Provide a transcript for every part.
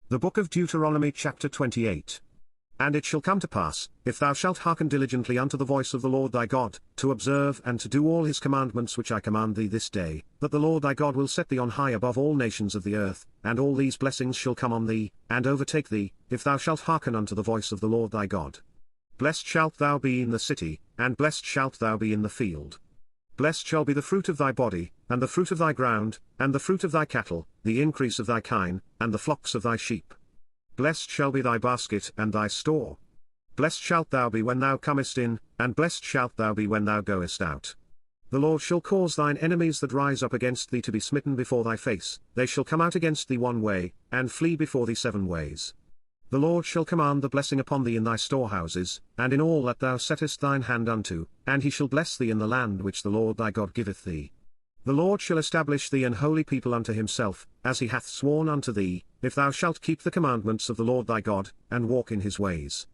The book of Deuteronomy chapter 28. And it shall come to pass, if thou shalt hearken diligently unto the voice of the Lord thy God, to observe and to do all his commandments which I command thee this day, that the Lord thy God will set thee on high above all nations of the earth, and all these blessings shall come on thee, and overtake thee, if thou shalt hearken unto the voice of the Lord thy God. Blessed shalt thou be in the city, and blessed shalt thou be in the field. Blessed shall be the fruit of thy body, and the fruit of thy ground, and the fruit of thy cattle, the increase of thy kine, and the flocks of thy sheep. Blessed shall be thy basket and thy store. Blessed shalt thou be when thou comest in, and blessed shalt thou be when thou goest out. The Lord shall cause thine enemies that rise up against thee to be smitten before thy face, they shall come out against thee one way, and flee before thee 7 ways. The Lord shall command the blessing upon thee in thy storehouses, and in all that thou settest thine hand unto, and he shall bless thee in the land which the Lord thy God giveth thee. The Lord shall establish thee an holy people unto himself, as he hath sworn unto thee, if thou shalt keep the commandments of the Lord thy God, and walk in his ways.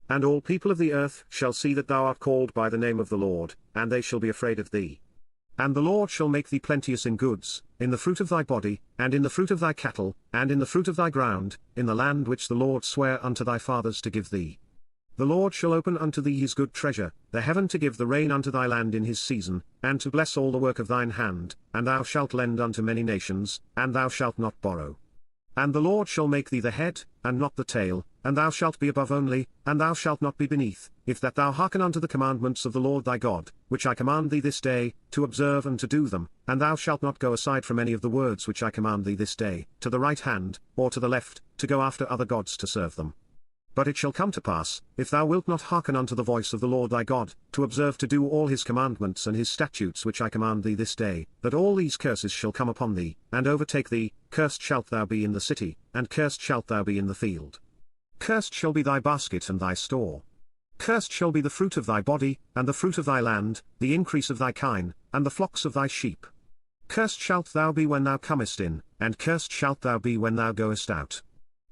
And all people of the earth shall see that thou art called by the name of the Lord, and they shall be afraid of thee. And the Lord shall make thee plenteous in goods, in the fruit of thy body, and in the fruit of thy cattle, and in the fruit of thy ground, in the land which the Lord sware unto thy fathers to give thee. The Lord shall open unto thee his good treasure, the heaven to give the rain unto thy land in his season, and to bless all the work of thine hand, and thou shalt lend unto many nations, and thou shalt not borrow. And the Lord shall make thee the head, and not the tail, and thou shalt be above only, and thou shalt not be beneath, if that thou hearken unto the commandments of the Lord thy God, which I command thee this day, to observe and to do them, and thou shalt not go aside from any of the words which I command thee this day, to the right hand, or to the left, to go after other gods to serve them. But it shall come to pass, if thou wilt not hearken unto the voice of the Lord thy God, to observe to do all his commandments and his statutes which I command thee this day, that all these curses shall come upon thee, and overtake thee. Cursed shalt thou be in the city, and cursed shalt thou be in the field. Cursed shall be thy basket and thy store. Cursed shall be the fruit of thy body, and the fruit of thy land, the increase of thy kine, and the flocks of thy sheep. Cursed shalt thou be when thou comest in, and cursed shalt thou be when thou goest out.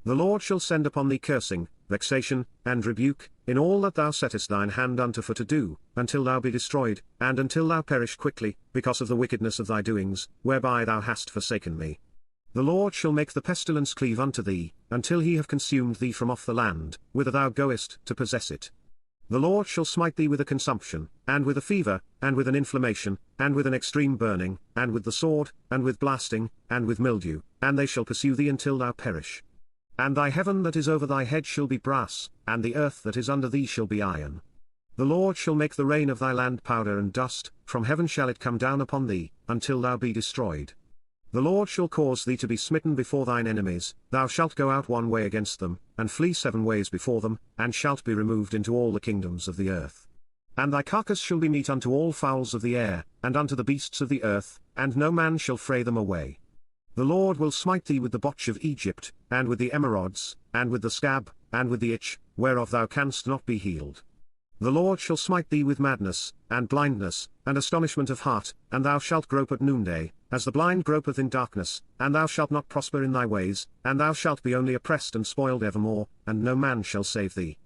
The Lord shall send upon thee cursing, vexation, and rebuke, in all that thou settest thine hand unto for to do, until thou be destroyed, and until thou perish quickly, because of the wickedness of thy doings, whereby thou hast forsaken me. The Lord shall make the pestilence cleave unto thee, until he have consumed thee from off the land, whither thou goest to possess it. The Lord shall smite thee with a consumption, and with a fever, and with an inflammation, and with an extreme burning, and with the sword, and with blasting, and with mildew, and they shall pursue thee until thou perish. And thy heaven that is over thy head shall be brass, and the earth that is under thee shall be iron. The Lord shall make the rain of thy land powder and dust, from heaven shall it come down upon thee, until thou be destroyed. The Lord shall cause thee to be smitten before thine enemies, thou shalt go out one way against them, and flee 7 ways before them, and shalt be removed into all the kingdoms of the earth. And thy carcass shall be meat unto all fowls of the air, and unto the beasts of the earth, and no man shall fray them away. The Lord will smite thee with the botch of Egypt, and with the emerods, and with the scab, and with the itch, whereof thou canst not be healed. The Lord shall smite thee with madness, and blindness, and astonishment of heart, and thou shalt grope at noonday, as the blind gropeth in darkness, and thou shalt not prosper in thy ways, and thou shalt be only oppressed and spoiled evermore, and no man shall save thee.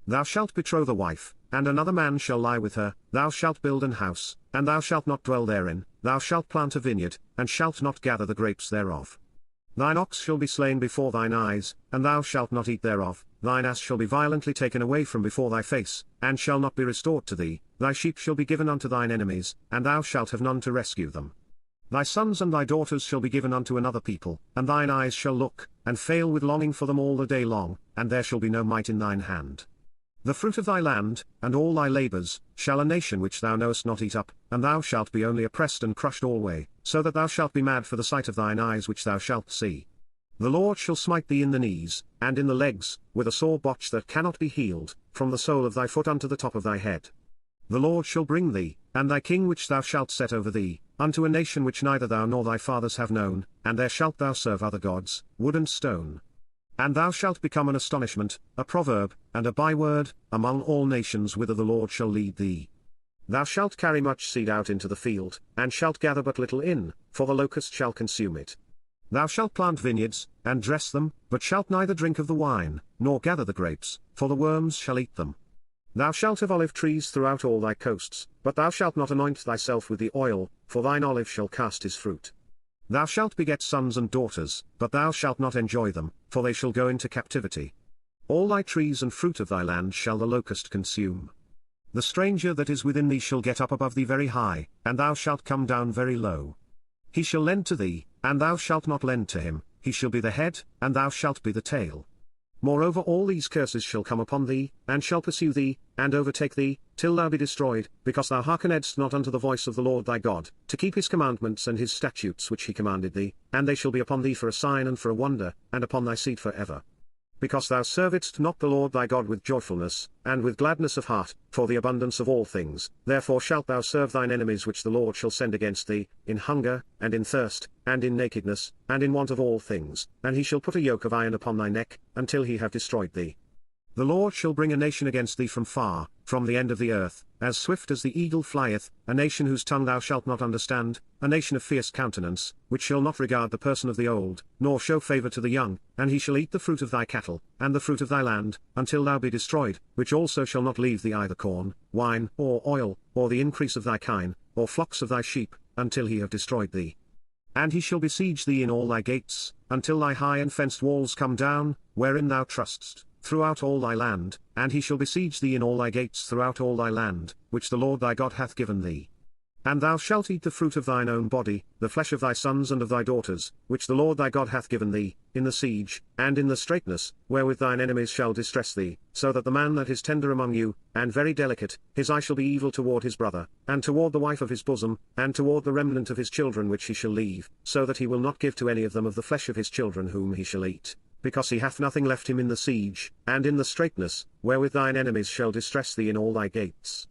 Thou shalt betroth a wife, and another man shall lie with her, thou shalt build an house, and thou shalt not dwell therein, thou shalt plant a vineyard, and shalt not gather the grapes thereof. Thine ox shall be slain before thine eyes, and thou shalt not eat thereof, thine ass shall be violently taken away from before thy face, and shall not be restored to thee, thy sheep shall be given unto thine enemies, and thou shalt have none to rescue them. Thy sons and thy daughters shall be given unto another people, and thine eyes shall look, and fail with longing for them all the day long, and there shall be no might in thine hand. The fruit of thy land, and all thy labours, shall a nation which thou knowest not eat up, and thou shalt be only oppressed and crushed alway, so that thou shalt be mad for the sight of thine eyes which thou shalt see. The Lord shall smite thee in the knees, and in the legs, with a sore botch that cannot be healed, from the sole of thy foot unto the top of thy head. The Lord shall bring thee, and thy king which thou shalt set over thee, unto a nation which neither thou nor thy fathers have known, and there shalt thou serve other gods, wood and stone. And thou shalt become an astonishment, a proverb, and a byword, among all nations whither the Lord shall lead thee. Thou shalt carry much seed out into the field, and shalt gather but little in, for the locust shall consume it. Thou shalt plant vineyards, and dress them, but shalt neither drink of the wine, nor gather the grapes, for the worms shall eat them. Thou shalt have olive trees throughout all thy coasts, but thou shalt not anoint thyself with the oil, for thine olive shall cast his fruit. Thou shalt beget sons and daughters, but thou shalt not enjoy them, for they shall go into captivity. All thy trees and fruit of thy land shall the locust consume. The stranger that is within thee shall get up above thee very high, and thou shalt come down very low. He shall lend to thee, and thou shalt not lend to him, he shall be the head, and thou shalt be the tail. Moreover all these curses shall come upon thee, and shall pursue thee, and overtake thee, till thou be destroyed, because thou hearkenedst not unto the voice of the Lord thy God, to keep his commandments and his statutes which he commanded thee, and they shall be upon thee for a sign and for a wonder, and upon thy seed for ever. Because thou servedst not the Lord thy God with joyfulness, and with gladness of heart, for the abundance of all things, therefore shalt thou serve thine enemies which the Lord shall send against thee, in hunger, and in thirst, and in nakedness, and in want of all things, and he shall put a yoke of iron upon thy neck, until he have destroyed thee. The Lord shall bring a nation against thee from far, from the end of the earth, as swift as the eagle flieth, a nation whose tongue thou shalt not understand, a nation of fierce countenance, which shall not regard the person of the old, nor show favour to the young, and he shall eat the fruit of thy cattle, and the fruit of thy land, until thou be destroyed, which also shall not leave thee either corn, wine, or oil, or the increase of thy kine, or flocks of thy sheep, until he have destroyed thee. And he shall besiege thee in all thy gates, until thy high and fenced walls come down, wherein thou trustest, throughout all thy land, and he shall besiege thee in all thy gates throughout all thy land, which the Lord thy God hath given thee. And thou shalt eat the fruit of thine own body, the flesh of thy sons and of thy daughters, which the Lord thy God hath given thee, in the siege, and in the straitness, wherewith thine enemies shall distress thee, so that the man that is tender among you, and very delicate, his eye shall be evil toward his brother, and toward the wife of his bosom, and toward the remnant of his children which he shall leave, so that he will not give to any of them of the flesh of his children whom he shall eat, because he hath nothing left him in the siege, and in the straitness, wherewith thine enemies shall distress thee in all thy gates.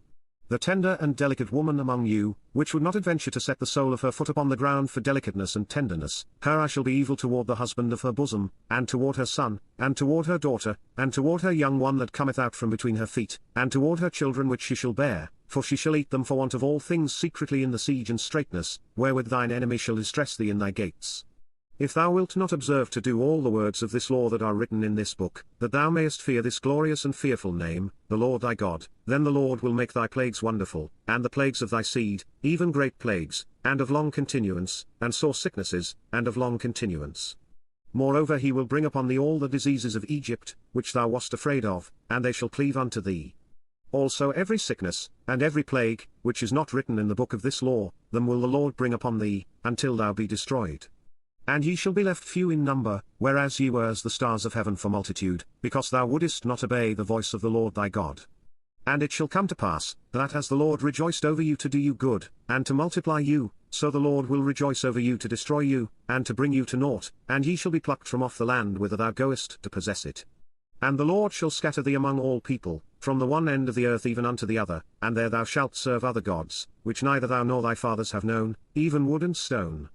The tender and delicate woman among you, which would not adventure to set the sole of her foot upon the ground for delicateness and tenderness, her eye shall be evil toward the husband of her bosom, and toward her son, and toward her daughter, and toward her young one that cometh out from between her feet, and toward her children which she shall bear, for she shall eat them for want of all things secretly in the siege and straitness, wherewith thine enemy shall distress thee in thy gates. If thou wilt not observe to do all the words of this law that are written in this book, that thou mayest fear this glorious and fearful name, the Lord thy God, then the Lord will make thy plagues wonderful, and the plagues of thy seed, even great plagues, and of long continuance, and sore sicknesses, and of long continuance. Moreover he will bring upon thee all the diseases of Egypt, which thou wast afraid of, and they shall cleave unto thee. Also every sickness, and every plague, which is not written in the book of this law, them will the Lord bring upon thee, until thou be destroyed. And ye shall be left few in number, whereas ye were as the stars of heaven for multitude, because thou wouldest not obey the voice of the Lord thy God. And it shall come to pass, that as the Lord rejoiced over you to do you good, and to multiply you, so the Lord will rejoice over you to destroy you, and to bring you to naught, and ye shall be plucked from off the land whither thou goest to possess it. And the Lord shall scatter thee among all people, from the one end of the earth even unto the other, and there thou shalt serve other gods, which neither thou nor thy fathers have known, even wood and stone.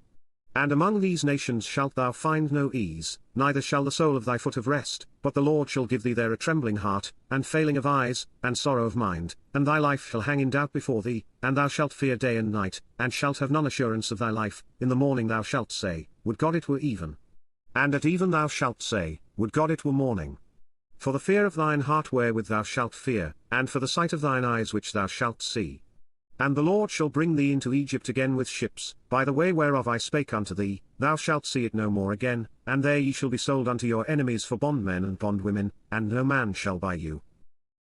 And among these nations shalt thou find no ease, neither shall the sole of thy foot have rest, but the Lord shall give thee there a trembling heart, and failing of eyes, and sorrow of mind, and thy life shall hang in doubt before thee, and thou shalt fear day and night, and shalt have none assurance of thy life. In the morning thou shalt say, Would God it were even. And at even thou shalt say, Would God it were morning. For the fear of thine heart wherewith thou shalt fear, and for the sight of thine eyes which thou shalt see. And the Lord shall bring thee into Egypt again with ships, by the way whereof I spake unto thee, thou shalt see it no more again, and there ye shall be sold unto your enemies for bondmen and bondwomen, and no man shall buy you.